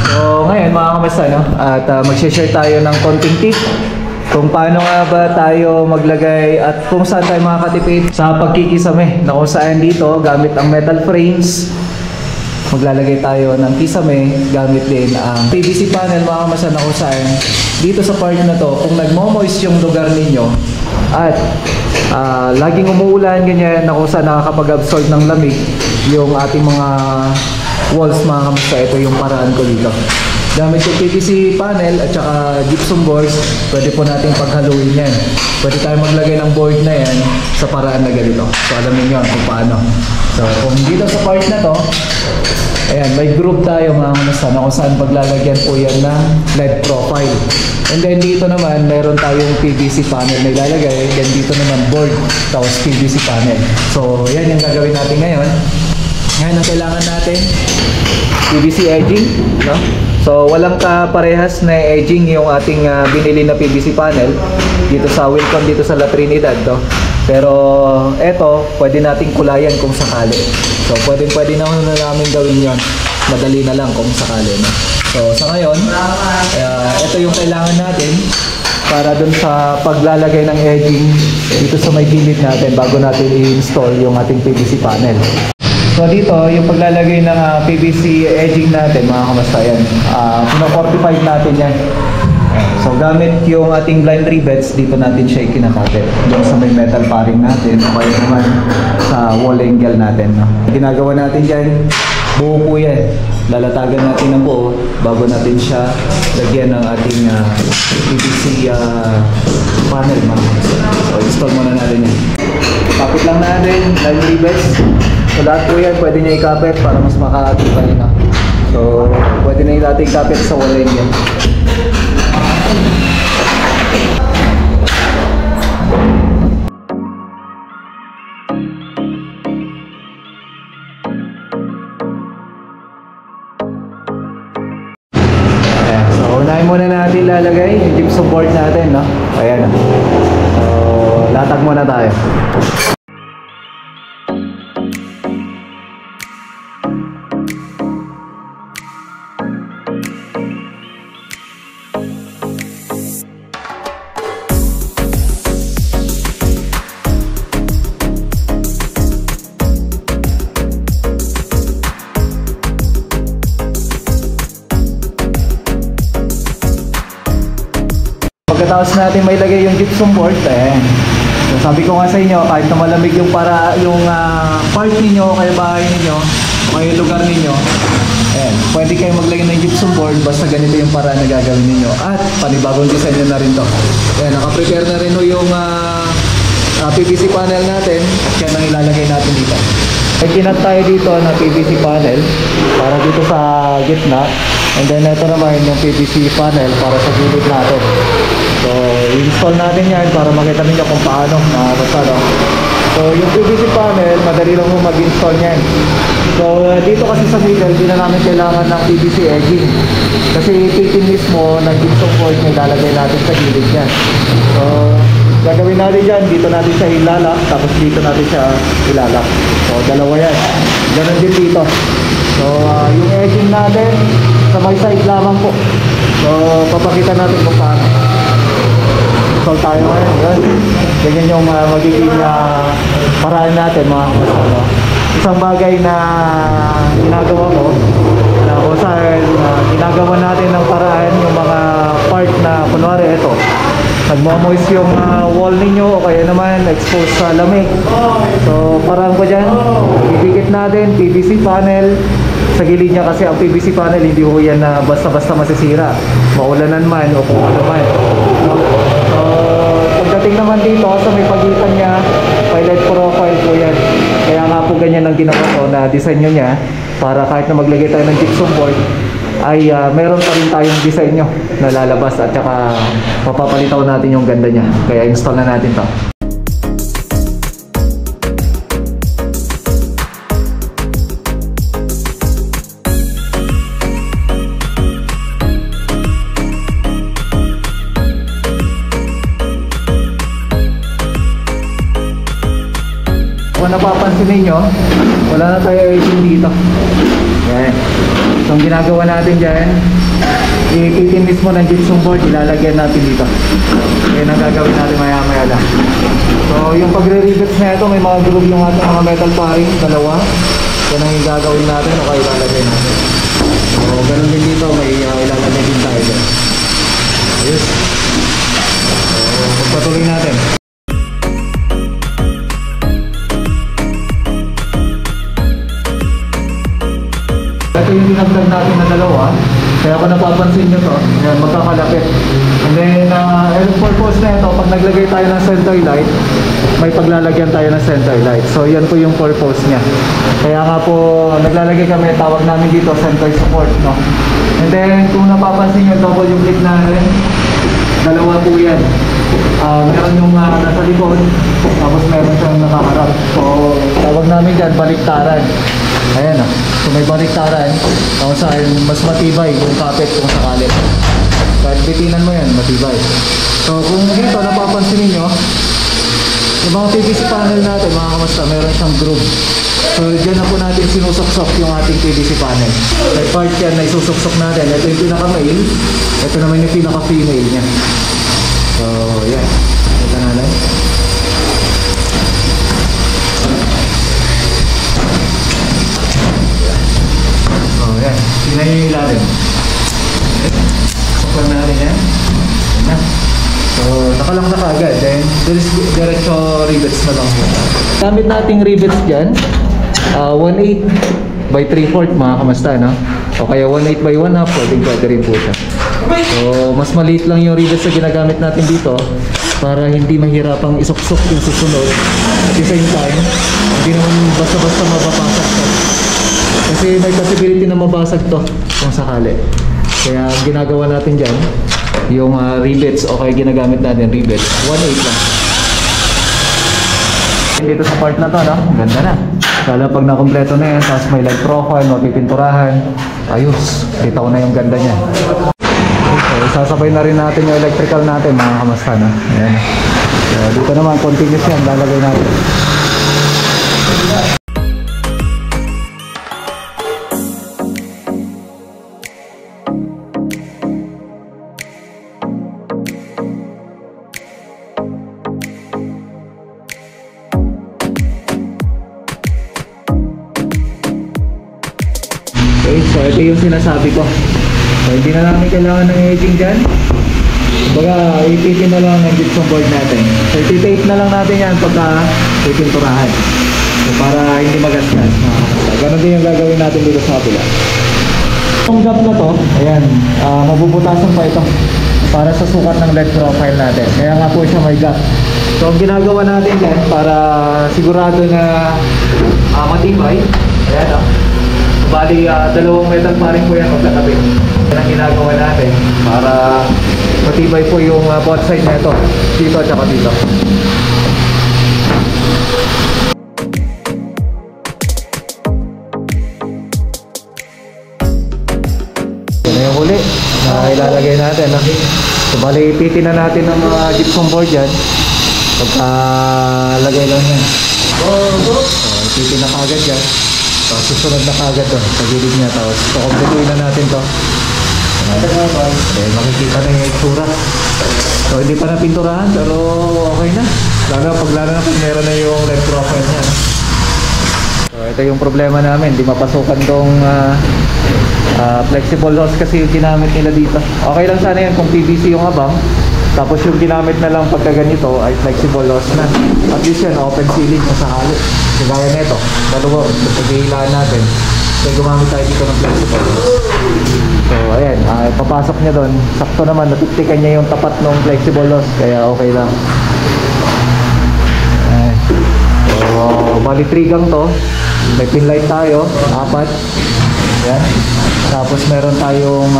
So ngayon mga kamasta, no? At mag-share tayo ng konting tip kung paano nga ba tayo maglagay at kung saan tayo makakatipid sa pagkikisame, na kung saan dito gamit ang metal frames maglalagay tayo ng kisame, gamit din ang PVC panel mga kamasta, na kung saan dito sa part na to, kung nagmo-moist yung lugar ninyo at laging umuulan ganyan, na kung saan nakakapag-absorb ng lamig yung ating mga walls mga kamasta, ito yung paraan ko dito. Gamit yung PVC panel at saka gypsum boards, pwede po nating paghaluin yan. Pwede tayo maglagay ng board na yan sa paraan na ganito. So alam niyo kung paano. So kung dito sa part na to, ayan, may group tayo mga kamasta, na kung saan paglalagyan po yan ng LED profile. And then dito naman, meron tayong PVC panel na ilalagay. Then dito naman board, tapos PVC panel. So yan yung gagawin natin ngayon. Ngayon ang kailangan natin, PVC edging, no? So walang kaparehas na edging yung ating binili na PVC panel dito sa Wilcon, dito sa La Trinidad, no? Pero eto, pwede nating kulayan kung sakali. So pwede namin gawin yon. Madali na lang kung sakali, no? So sa ngayon, ito yung kailangan natin para dun sa paglalagay ng edging dito sa may gilid natin bago natin i-install yung ating PVC panel. So dito, yung paglalagay ng PVC edging natin mga kamasta, yan. Pino-45 natin yan. So gamit yung ating blind rivets, dito natin siya ikinakapit doon sa may metal paring natin o kaya naman sa wall angle natin, no? Ginagawa natin dyan, buo po yan. Lalatagan natin ng buo bago natin siya lagyan ng ating PVC panel mga kamasta. So install muna natin yan. Kapit lang natin, blind rivets. So lahat po yan, pwede nyo ikapit para mas makakatipay na. So pwede na yung natin ikapit sa wall angle. Unahin muna natin lalagay yung gypsum board natin, no? Ayan. So, latag muna tayo. Pagkatapos natin may lagay yung gypsum board, so sabi ko nga sa inyo, kahit na malamig yung part ninyo, kaya bahay ninyo, o kaya lugar ninyo, pwede kayo maglagay ng gypsum board basta ganito yung paraan na gagawin ninyo. At panibagong design na rin to. Naka-prepare na rin yung PVC panel natin, yan ang ilalagay natin dito. May kinat tayo dito na PVC panel para dito sa gitna. And then ito naman yung PVC panel para sa gilid natin. So install natin yan para makita niyo kung paano makakasalo. So yung PVC panel, madali lang mo mag-install yan. So dito kasi sa middle, hindi na namin kailangan ng PVC edging. Kasi titin mismo ng gypsum board na ilalagay natin sa gilid niya. So gagawin natin dyan, dito natin siya ilalak, tapos dito natin siya ilalak. So dalawa yan. Ganon din dito. So yung edging natin sa may side lamang po. So papakita natin kung paano. So tayo ngayon, ganyan yung magiging paraan natin mga kasama. Isang bagay na ginagawa ko, na kung saan ginagawa natin ng paraan yung mga part na kunwari ito, nagmo-moist yung wall ninyo o kaya naman exposed sa lamig. So parang ko dyan, idikit natin PVC panel sa gilid niya, kasi ang PVC panel hindi ko yan na basta-basta masisira, maulanan man o kung ano man. So pagdating naman dito sa may pagitan niya, pilot profile po yan. Kaya nga po ganyan ang ginawa ko na design nyo niya, para kahit na maglagay tayo ng gypsum board ay meron pa rin tayong design nyo na lalabas at saka mapapalitaw natin yung ganda niya. Kaya install na natin to. Kung napapansin ninyo, wala na tayo aging dito. Yan. So ang ginagawa natin dyan, ikitin mismo ng gypsum board, ilalagyan natin dito. Yan ang gagawin natin maya maya lang. So yung pagre-rivets na ito, may mga groove yung ating mga metal paring, dalawa. Yan ang gagawin natin o kaya ilalagay natin. So ganun din dito, may ilalagay din tayo dyan. Ayos. So magpatuloy natin. Ito yung dinagdag natin na dalawa. Kaya kung napapansin nyo to, yan, magkakalapit. And then, yung purpose na ito, pag naglagay tayo ng center light, may paglalagyan tayo ng center light. So, yan po yung purpose niya. Kaya nga po, naglalagay kami, tawag namin dito, center support, no? And then, kung napapansin nyo, double yung clip natin, dalawa po yan. Meron yung nasa likod, tapos meron siyang nakaharap. So, tawag namin dyan, baliktaran. Ayan so may baliktaran, kung saan mas matibay yung kapit kung sakali. Kahit bitinan mo yan, matibay. So kung dito napapansin niyo, yung mga PVC panel natin mga kamusta, meron siyang groove. So dyan na po natin sinusuksok yung ating PVC panel. May part yan na isusuksok natin. Ito yung pinaka-male, ito naman yung pinaka-female nya. So yan, ito na lang. Yan, tingnan nyo yung ilalim. Suklan natin yan. So, nakalak na kaagad. Then, diretso rivets na lang po. Gamit nating rivets dyan, 1/8 by 3/4 mga kamasta, no? O kaya 1/8 by 1/2, pwede rin po siya. So, mas maliit lang yung rivets na ginagamit natin dito para hindi mahirapang isuksok yung susunod. At the same time, hindi naman basta-basta mababasag to. Kasi may possibility na mabasag to kung sakali. Kaya ang ginagawa natin dyan, yung rivets o kaya ginagamit natin rivets, 1/8 lang. Dito sa part na to, no? Ang ganda na. Kala pag nakompleto na yan, tapos may light profile, mapipinturahan. Ayos, kita ko na yung ganda niya. Okay, sasabay na rin natin yung electrical natin mga kamasta, no? Ayan. So, dito naman, continuous yan, lalagay natin. Okay, so ito yung sinasabi ko. So hindi na namin kailangan ng edging dyan. Kumbaga, ipitin na lang ng gypsum board natin. So iti-tape na lang natin yan pagka ipinturahan. So para hindi magasgas. Ganon din yung gagawin natin dito sa kapila. Itong gap na to, ayan, mabubutasan pa ito para sa sukat ng LED profile natin. Kaya nga po siya may gap. So ang ginagawa natin dyan para sigurado na matibay, ayan o. Bali, dalawang metal paring po yan magkatabi. Yan ang ginagawa natin para matibay po yung both side na ito. Dito at saka dito. Yan na yung huli na ilalagay natin. No? So, bali, ipitin na natin ng mga gypsum board yan. Pagkalagay lang yan. So, ipitin na kagad yan. So, susunod na kagad doon sa gilid niya. Tapos, kukumpletuin na natin to. Okay, makikita na yung itsura. So, hindi pa na pinturahan, pero okay na. Lalo na kung meron na yung LED profile niya. So, ito yung problema namin. Hindi mapasukan tong flexible loss kasi yung ginamit nila dito. Okay lang sana yan kung PVC yung abang. Tapos yung ginamit na lang pagka ganito ay flexible loss na. At least yan, open ceiling kung sakali. Kagaya nito, dalawa, pagkagilaan natin. So gumamit tayo dito ng flexible loss. So ayan, papasok niya doon. Sakto naman, natitikan niya yung tapat ng flexible loss. Kaya okay lang. Ayan. So bali 3 gang to. May pin light tayo, 4. Ayan. Tapos meron tayong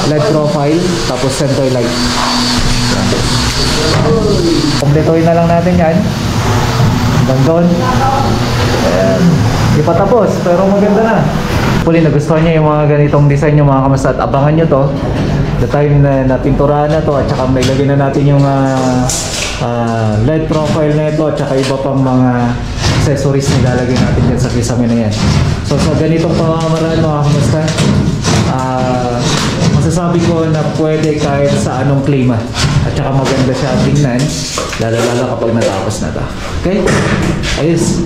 LED profile, tapos center light. Kompletuhin na lang natin yan. Hanggang doon. Di pa tapos, pero maganda na. Huli, nagustuhan niya yung mga ganitong design yung mga kamusta. At abangan nyo to. The time na napinturahan na to, at saka may lagyan na natin yung LED profile na ito, at saka iba pang mga accessories na ilalagay natin dyan sa kisame na yan. So sa ganitong pamamaraan mga kamusta, masasabi ko na pwede kahit sa anong klima. At saka maganda siya tingnan, lalo kapag natapos na ta. Okay? Ayos.